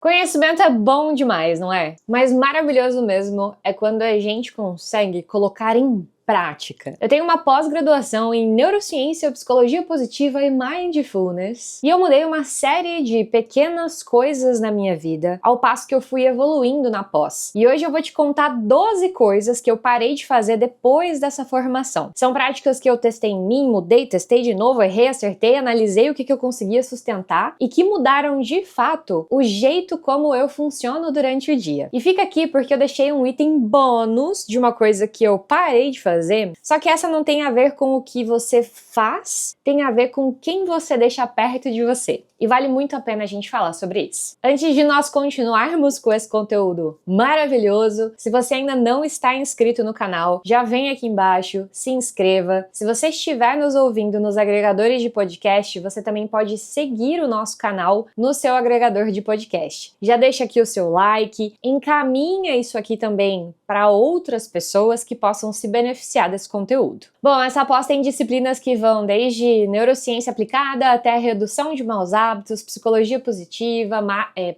Conhecimento é bom demais, não é? Mas maravilhoso mesmo é quando a gente consegue colocar em prática. Eu tenho uma pós-graduação em Neurociência, Psicologia Positiva e Mindfulness, e eu mudei uma série de pequenas coisas na minha vida, ao passo que eu fui evoluindo na pós. E hoje eu vou te contar 12 coisas que eu parei de fazer depois dessa formação. São práticas que eu testei em mim, mudei, testei de novo, errei, acertei, analisei o que eu conseguia sustentar e que mudaram de fato o jeito como eu funciono durante o dia. E fica aqui porque eu deixei um item bônus de uma coisa que eu parei de fazer, só que essa não tem a ver com o que você faz, tem a ver com quem você deixa perto de você. E vale muito a pena a gente falar sobre isso. Antes de nós continuarmos com esse conteúdo maravilhoso, se você ainda não está inscrito no canal, já vem aqui embaixo, se inscreva. Se você estiver nos ouvindo nos agregadores de podcast, você também pode seguir o nosso canal no seu agregador de podcast. Já deixa aqui o seu like, encaminha isso aqui também para outras pessoas que possam se beneficiar desse conteúdo. Bom, essa pós tem disciplinas que vão desde neurociência aplicada até a redução de maus hábitos, psicologia positiva,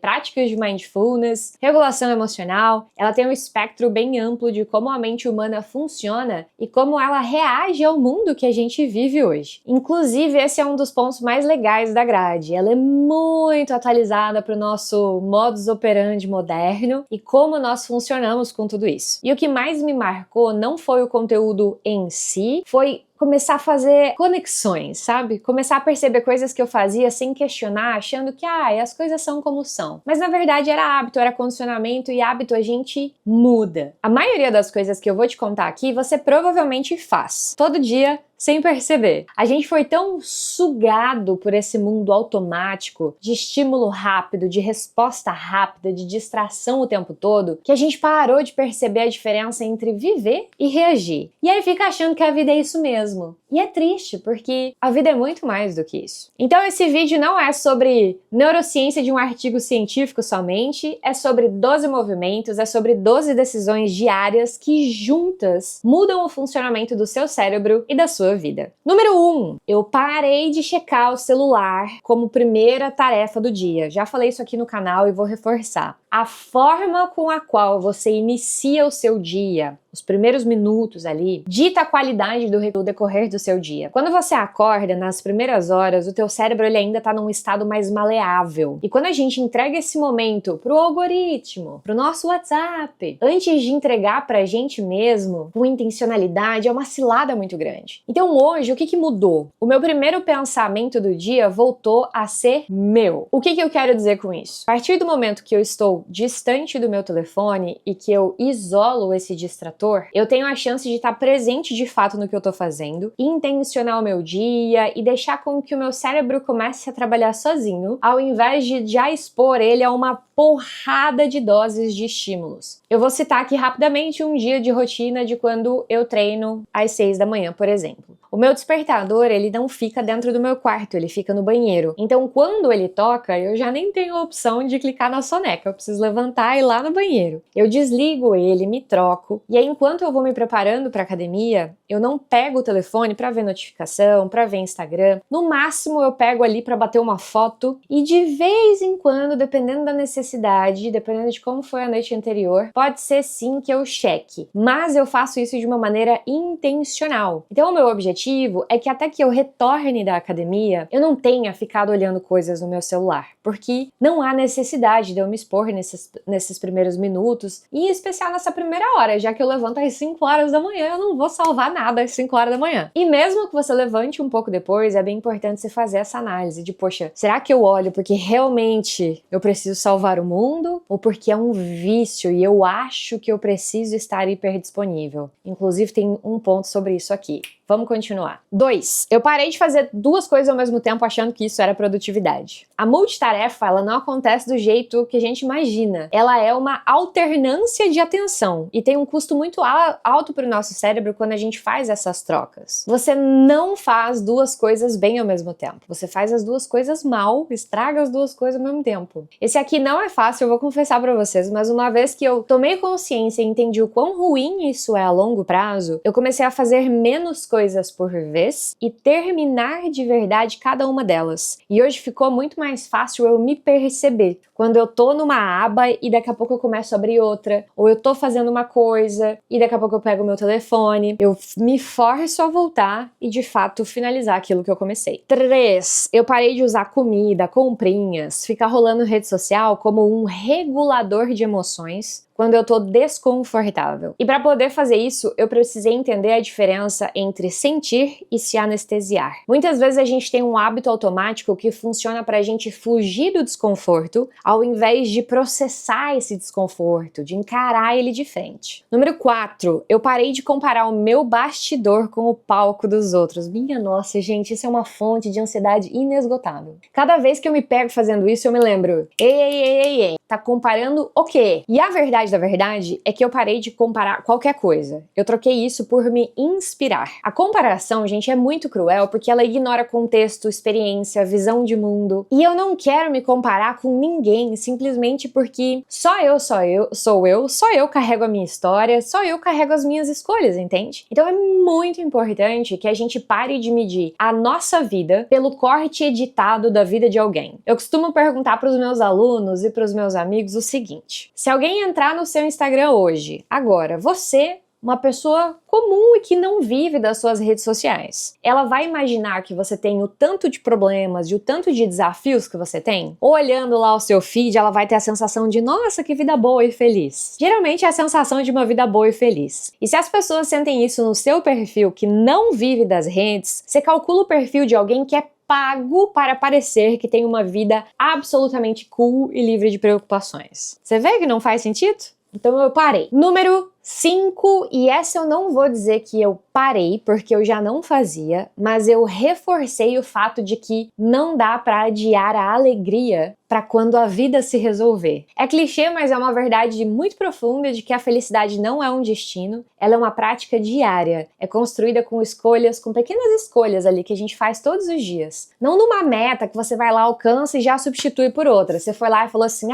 práticas de mindfulness, regulação emocional. Ela tem um espectro bem amplo de como a mente humana funciona e como ela reage ao mundo que a gente vive hoje. Inclusive, esse é um dos pontos mais legais da grade. Ela é muito atualizada para o nosso modus operandi moderno e como nós funcionamos com tudo isso. E o que mais me marcou não foi o conteúdo em si, foi começar a fazer conexões, sabe? Começar a perceber coisas que eu fazia sem questionar, achando que as coisas são como são. Mas na verdade era hábito, era condicionamento, e hábito a gente muda. A maioria das coisas que eu vou te contar aqui, você provavelmente faz todo dia, sem perceber. A gente foi tão sugado por esse mundo automático, de estímulo rápido, de resposta rápida, de distração o tempo todo, que a gente parou de perceber a diferença entre viver e reagir. E aí fica achando que a vida é isso mesmo. E é triste, porque a vida é muito mais do que isso. Então esse vídeo não é sobre neurociência de um artigo científico somente, é sobre 12 movimentos, é sobre 12 decisões diárias que juntas mudam o funcionamento do seu cérebro e da sua vida. Número 1. Eu parei de checar o celular como primeira tarefa do dia. Já falei isso aqui no canal e vou reforçar. A forma com a qual você inicia o seu dia, os primeiros minutos ali, dita a qualidade do decorrer do seu dia. Quando você acorda, nas primeiras horas, o teu cérebro ele ainda está num estado mais maleável. E quando a gente entrega esse momento pro algoritmo, pro nosso WhatsApp, antes de entregar pra gente mesmo, com intencionalidade, é uma cilada muito grande. Então hoje, o que mudou? O meu primeiro pensamento do dia voltou a ser meu. O que eu quero dizer com isso? A partir do momento que eu estou distante do meu telefone e que eu isolo esse distrator, eu tenho a chance de estar presente de fato no que eu tô fazendo, intencionar o meu dia e deixar com que o meu cérebro comece a trabalhar sozinho, ao invés de já expor ele a uma porrada de doses de estímulos. Eu vou citar aqui rapidamente um dia de rotina de quando eu treino às 6 da manhã, por exemplo. O meu despertador, ele não fica dentro do meu quarto, ele fica no banheiro. Então, quando ele toca, eu já nem tenho a opção de clicar na soneca, eu preciso levantar e ir lá no banheiro. Eu desligo ele, me troco, e aí enquanto eu vou me preparando para academia, eu não pego o telefone para ver notificação, para ver Instagram. No máximo, eu pego ali para bater uma foto e de vez em quando, dependendo da necessidade, dependendo de como foi a noite anterior, pode ser sim que eu cheque. Mas eu faço isso de uma maneira intencional. Então, o meu objetivo é que até que eu retorne da academia, eu não tenha ficado olhando coisas no meu celular, porque não há necessidade de eu me expor nesses primeiros minutos, e em especial nessa primeira hora, já que eu levanto às 5 horas da manhã, eu não vou salvar nada às 5 horas da manhã. E mesmo que você levante um pouco depois, é bem importante você fazer essa análise de, poxa, será que eu olho porque realmente eu preciso salvar o mundo, ou porque é um vício e eu acho que eu preciso estar hiperdisponível? Inclusive tem um ponto sobre isso aqui. Vamos continuar. 2. Eu parei de fazer duas coisas ao mesmo tempo achando que isso era produtividade. A multitarefa, ela não acontece do jeito que a gente imagina. Ela é uma alternância de atenção e tem um custo muito alto para o nosso cérebro quando a gente faz essas trocas. Você não faz duas coisas bem ao mesmo tempo. Você faz as duas coisas mal, estraga as duas coisas ao mesmo tempo. Esse aqui não é fácil, eu vou confessar para vocês, mas uma vez que eu tomei consciência e entendi o quão ruim isso é a longo prazo, eu comecei a fazer menos coisas por por vez e terminar de verdade cada uma delas. E hoje ficou muito mais fácil eu me perceber quando eu tô numa aba e daqui a pouco eu começo a abrir outra, ou eu tô fazendo uma coisa e daqui a pouco eu pego o meu telefone, eu me forço a voltar e de fato finalizar aquilo que eu comecei. 3. Eu parei de usar comida, comprinhas, ficar rolando rede social como um regulador de emoções quando eu tô desconfortável. E para poder fazer isso, eu precisei entender a diferença entre sentir e se anestesiar. Muitas vezes a gente tem um hábito automático que funciona pra gente fugir do desconforto, ao invés de processar esse desconforto, de encarar ele de frente. Número 4, eu parei de comparar o meu bastidor com o palco dos outros. Minha nossa, gente, isso é uma fonte de ansiedade inesgotável. Cada vez que eu me pego fazendo isso, eu me lembro, ei, tá comparando o quê? E a verdade da verdade é que eu parei de comparar qualquer coisa. Eu troquei isso por me inspirar. A comparação, gente, é muito cruel porque ela ignora contexto, experiência, visão de mundo. E eu não quero me comparar com ninguém simplesmente porque só eu carrego a minha história, só eu carrego as minhas escolhas, entende? Então é muito importante que a gente pare de medir a nossa vida pelo corte editado da vida de alguém. Eu costumo perguntar para os meus alunos e para os meus amigos o seguinte: se alguém entrar no seu Instagram hoje, agora, você, uma pessoa comum e que não vive das suas redes sociais, ela vai imaginar que você tem o tanto de problemas e o tanto de desafios que você tem? Ou olhando lá o seu feed, ela vai ter a sensação de, nossa, que vida boa e feliz. Geralmente é a sensação de uma vida boa e feliz. E se as pessoas sentem isso no seu perfil, que não vive das redes, você calcula o perfil de alguém que é pago para parecer que tem uma vida absolutamente cool e livre de preocupações. Você vê que não faz sentido? Então eu parei. Número 5, e essa eu não vou dizer que eu parei, porque eu já não fazia, mas eu reforcei o fato de que não dá pra adiar a alegria pra quando a vida se resolver. É clichê, mas é uma verdade muito profunda de que a felicidade não é um destino, ela é uma prática diária, é construída com escolhas, com pequenas escolhas ali que a gente faz todos os dias. Não numa meta que você vai lá, alcança e já substitui por outra. Você foi lá e falou assim,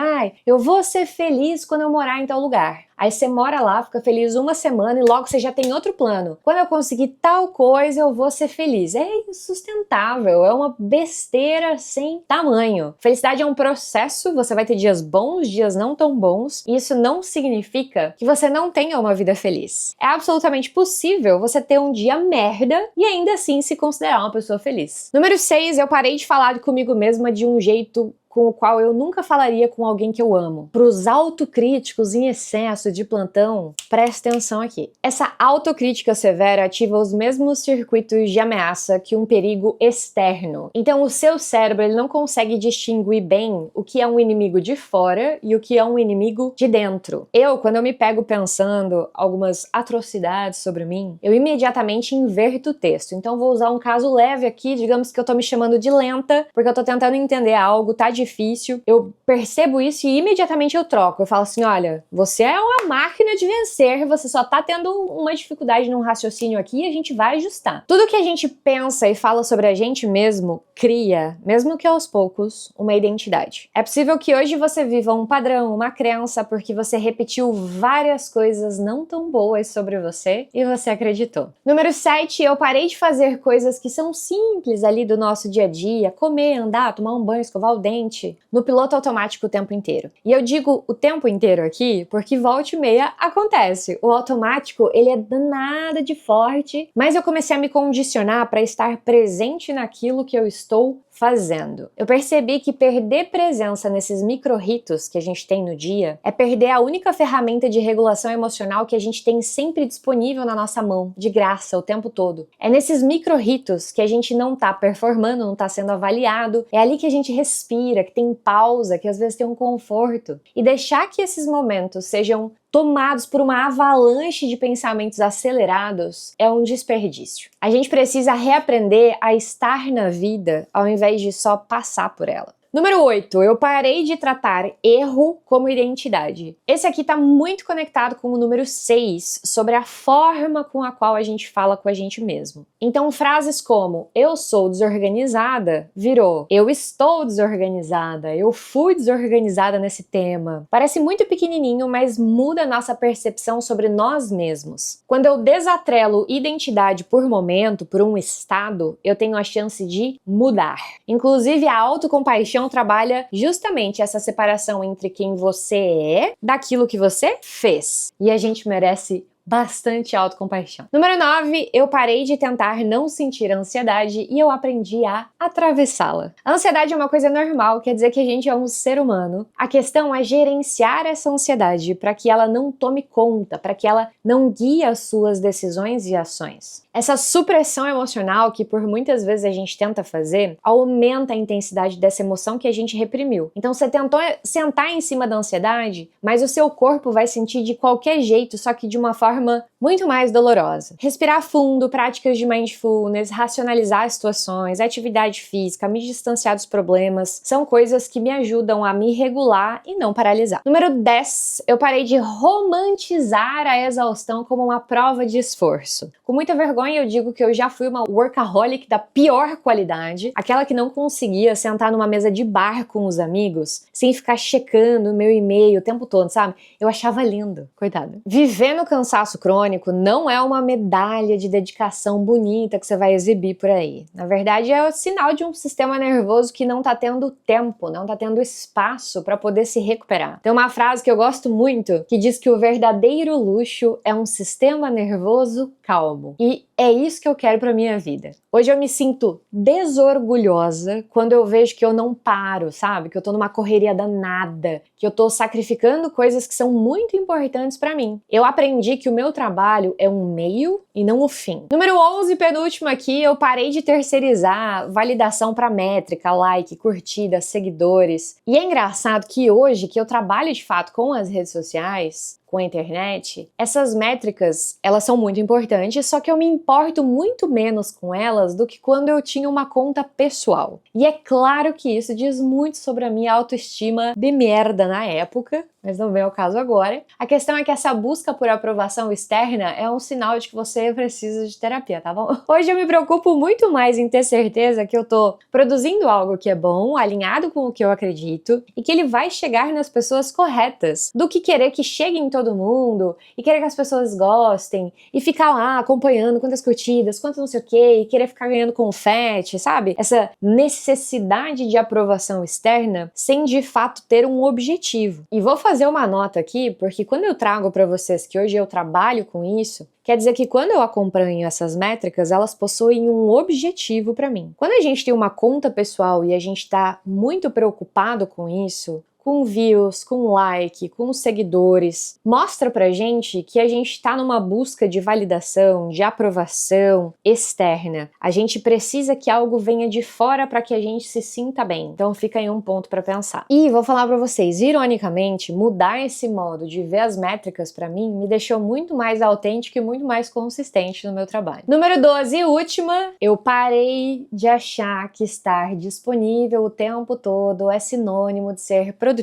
eu vou ser feliz quando eu morar em tal lugar. Aí você mora lá, fica feliz uma semana e logo você já tem outro plano. Quando eu conseguir tal coisa, eu vou ser feliz. É insustentável, é uma besteira sem tamanho. Felicidade é um processo, você vai ter dias bons, dias não tão bons, e isso não significa que você não tenha uma vida feliz. É absolutamente possível você ter um dia merda e ainda assim se considerar uma pessoa feliz. Número 6, eu parei de falar comigo mesma de um jeito com o qual eu nunca falaria com alguém que eu amo. Para os autocríticos em excesso de plantão, presta atenção aqui. Essa autocrítica severa ativa os mesmos circuitos de ameaça que um perigo externo. Então o seu cérebro ele não consegue distinguir bem o que é um inimigo de fora e o que é um inimigo de dentro. Quando eu me pego pensando algumas atrocidades sobre mim, eu imediatamente inverto o texto. Então vou usar um caso leve aqui, digamos que eu tô me chamando de lenta, porque eu tô tentando entender algo, tá difícil, eu percebo isso e imediatamente eu troco. Eu falo assim, olha, você é uma máquina de vencer, você só tá tendo uma dificuldade num raciocínio aqui e a gente vai ajustar. Tudo que a gente pensa e fala sobre a gente mesmo cria, mesmo que aos poucos, uma identidade. É possível que hoje você viva um padrão, uma crença, porque você repetiu várias coisas não tão boas sobre você e você acreditou. Número 7, eu parei de fazer coisas que são simples ali do nosso dia a dia, comer, andar, tomar um banho, escovar o dente, no piloto automático o tempo inteiro. E eu digo o tempo inteiro aqui porque volta e meia acontece. O automático, ele é danado de forte, mas eu comecei a me condicionar para estar presente naquilo que eu estou fazendo. Eu percebi que perder presença nesses micro-ritos que a gente tem no dia é perder a única ferramenta de regulação emocional que a gente tem sempre disponível na nossa mão, de graça, o tempo todo. É nesses micro-ritos que a gente não tá performando, não tá sendo avaliado, é ali que a gente respira, que tem pausa, que às vezes tem um conforto. E deixar que esses momentos sejam tomados por uma avalanche de pensamentos acelerados é um desperdício. A gente precisa reaprender a estar na vida ao invés de só passar por ela. Número 8, eu parei de tratar erro como identidade. Esse aqui tá muito conectado com o número 6, sobre a forma com a qual a gente fala com a gente mesmo. Então, frases como eu sou desorganizada virou eu estou desorganizada, eu fui desorganizada nesse tema. Parece muito pequenininho, mas muda a nossa percepção sobre nós mesmos. Quando eu desatrelo identidade por momento, por um estado, eu tenho a chance de mudar. Inclusive, a autocompaixão trabalha justamente essa separação entre quem você é daquilo que você fez. E a gente merece bastante autocompaixão. Número 9, eu parei de tentar não sentir ansiedade e eu aprendi a atravessá-la. A ansiedade é uma coisa normal, quer dizer que a gente é um ser humano. A questão é gerenciar essa ansiedade para que ela não tome conta, para que ela não guie as suas decisões e ações. Essa supressão emocional que por muitas vezes a gente tenta fazer aumenta a intensidade dessa emoção que a gente reprimiu. Então você tentou sentar em cima da ansiedade, mas o seu corpo vai sentir de qualquer jeito, só que de uma forma muito mais dolorosa. Respirar fundo, práticas de mindfulness, racionalizar as situações, atividade física, me distanciar dos problemas, são coisas que me ajudam a me regular e não paralisar. Número 10, eu parei de romantizar a exaustão como uma prova de esforço. Com muita vergonha eu digo que eu já fui uma workaholic da pior qualidade, aquela que não conseguia sentar numa mesa de bar com os amigos sem ficar checando o meu e-mail o tempo todo, sabe? Eu achava lindo, coitada. Viver no cansaço crônico não é uma medalha de dedicação bonita que você vai exibir por aí. Na verdade, é o sinal de um sistema nervoso que não tá tendo tempo, não tá tendo espaço para poder se recuperar. Tem uma frase que eu gosto muito que diz que o verdadeiro luxo é um sistema nervoso calmo. E é isso que eu quero pra minha vida. Hoje eu me sinto desorgulhosa quando eu vejo que eu não paro, sabe? Que eu tô numa correria danada, que eu tô sacrificando coisas que são muito importantes pra mim. Eu aprendi que o meu trabalho é um meio e não o fim. Número 11, penúltimo aqui, eu parei de terceirizar validação pra métrica, like, curtida, seguidores. E é engraçado que hoje, que eu trabalho de fato com as redes sociais, com a internet, essas métricas, elas são muito importantes, só que eu me importo muito menos com elas do que quando eu tinha uma conta pessoal. E é claro que isso diz muito sobre a minha autoestima de merda na época, mas não vem ao caso agora. A questão é que essa busca por aprovação externa é um sinal de que você precisa de terapia, tá bom? Hoje eu me preocupo muito mais em ter certeza que eu tô produzindo algo que é bom, alinhado com o que eu acredito, e que ele vai chegar nas pessoas corretas, do que querer que chegue em todo mundo, e querer que as pessoas gostem, e ficar lá acompanhando quantas curtidas, quanto não sei o que, e querer ficar ganhando confete, sabe? Essa necessidade de aprovação externa sem de fato ter um objetivo. E vou fazer uma nota aqui, porque quando eu trago para vocês que hoje eu trabalho com isso, quer dizer que quando eu acompanho essas métricas, elas possuem um objetivo para mim. Quando a gente tem uma conta pessoal e a gente está muito preocupado com isso, com views, com like, com seguidores, mostra pra gente que a gente tá numa busca de validação, de aprovação externa. A gente precisa que algo venha de fora para que a gente se sinta bem. Então fica aí um ponto para pensar. E vou falar para vocês, ironicamente, mudar esse modo de ver as métricas para mim me deixou muito mais autêntico e muito mais consistente no meu trabalho. Número 12 e última, eu parei de achar que estar disponível o tempo todo é sinônimo de ser produtiva,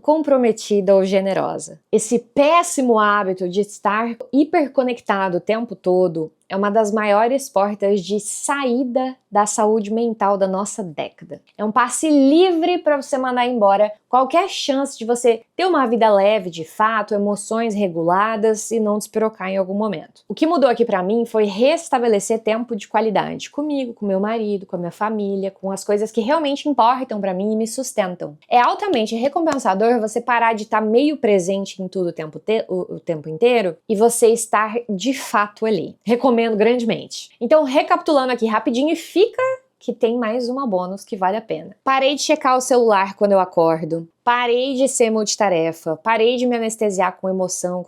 comprometida ou generosa. Esse péssimo hábito de estar hiperconectado o tempo todo é uma das maiores portas de saída da saúde mental da nossa década. É um passe livre para você mandar embora qualquer chance de você ter uma vida leve de fato, emoções reguladas e não despirocar em algum momento. O que mudou aqui para mim foi restabelecer tempo de qualidade comigo, com meu marido, com a minha família, com as coisas que realmente importam para mim e me sustentam. É altamente recompensador você parar de estar meio presente em tudo o tempo inteiro e você estar de fato ali. Recomendo grandemente. Então, recapitulando aqui rapidinho, fica que tem mais uma bônus que vale a pena. Parei de checar o celular quando eu acordo. Parei de ser multitarefa, parei de me anestesiar com emoção,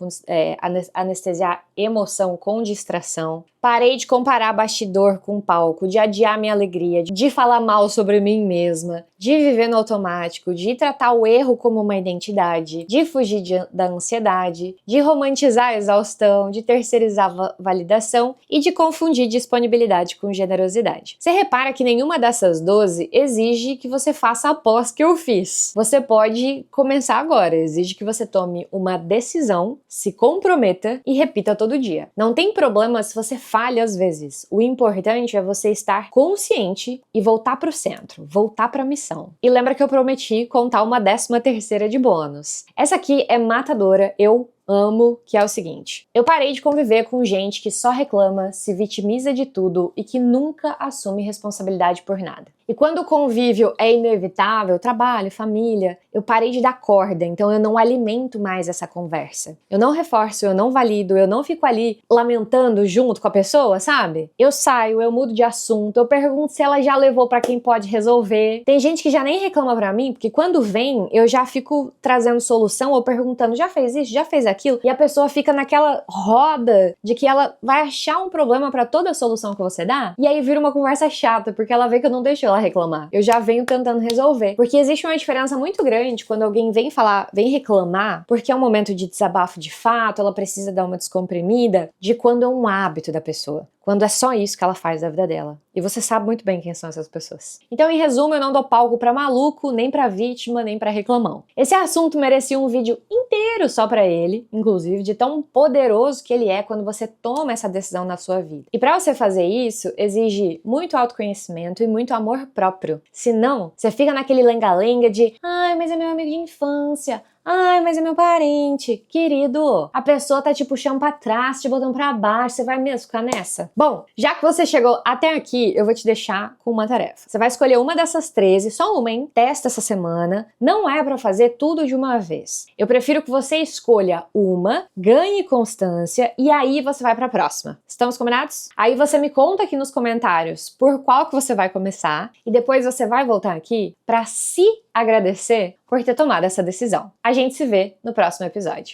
anestesiar emoção com distração. Parei de comparar bastidor com palco, de adiar minha alegria, de falar mal sobre mim mesma, de viver no automático, de tratar o erro como uma identidade, de fugir da ansiedade, de romantizar a exaustão, de terceirizar a validação e de confundir disponibilidade com generosidade. Você repara que nenhuma dessas 12 exige que você faça após que eu fiz. Você pode começar agora, exige que você tome uma decisão, se comprometa e repita todo dia. Não tem problema se você falha às vezes. O importante é você estar consciente e voltar para o centro, voltar para a missão. E lembra que eu prometi contar uma 13ª de bônus. Essa aqui é matadora, eu amo, que é o seguinte: eu parei de conviver com gente que só reclama, se vitimiza de tudo e que nunca assume responsabilidade por nada. E quando o convívio é inevitável, trabalho, família, eu parei de dar corda, então eu não alimento mais essa conversa. Eu não reforço, eu não valido, eu não fico ali lamentando junto com a pessoa, sabe? Eu saio, eu mudo de assunto, eu pergunto se ela já levou pra quem pode resolver. Tem gente que já nem reclama pra mim, porque quando vem, eu já fico trazendo solução ou perguntando, já fez isso, já fez aquilo? E a pessoa fica naquela roda de que ela vai achar um problema pra toda a solução que você dá, e aí vira uma conversa chata, porque ela vê que eu não deixo ela reclamar. Eu já venho tentando resolver. Porque existe uma diferença muito grande quando alguém vem falar, vem reclamar, porque é um momento de desabafo de fato, ela precisa dar uma descomprimida, de quando é um hábito da pessoa. Quando é só isso que ela faz da vida dela. E você sabe muito bem quem são essas pessoas. Então, em resumo, eu não dou palco pra maluco, nem pra vítima, nem pra reclamão. Esse assunto merecia um vídeo inteiro só pra ele, inclusive, de tão poderoso que ele é quando você toma essa decisão na sua vida. E pra você fazer isso, exige muito autoconhecimento e muito amor próprio. Senão, você fica naquele lenga-lenga de ai, mas é meu amigo de infância. Ai, mas é meu parente. Querido, a pessoa tá te puxando pra trás, te botando pra baixo, você vai mesmo ficar nessa? Bom, já que você chegou até aqui, eu vou te deixar com uma tarefa. Você vai escolher uma dessas 13, só uma, hein? Testa essa semana. Não é pra fazer tudo de uma vez. Eu prefiro que você escolha uma, ganhe constância e aí você vai pra próxima. Estamos combinados? Aí você me conta aqui nos comentários por qual que você vai começar e depois você vai voltar aqui pra se agradecer por ter tomado essa decisão. A gente se vê no próximo episódio.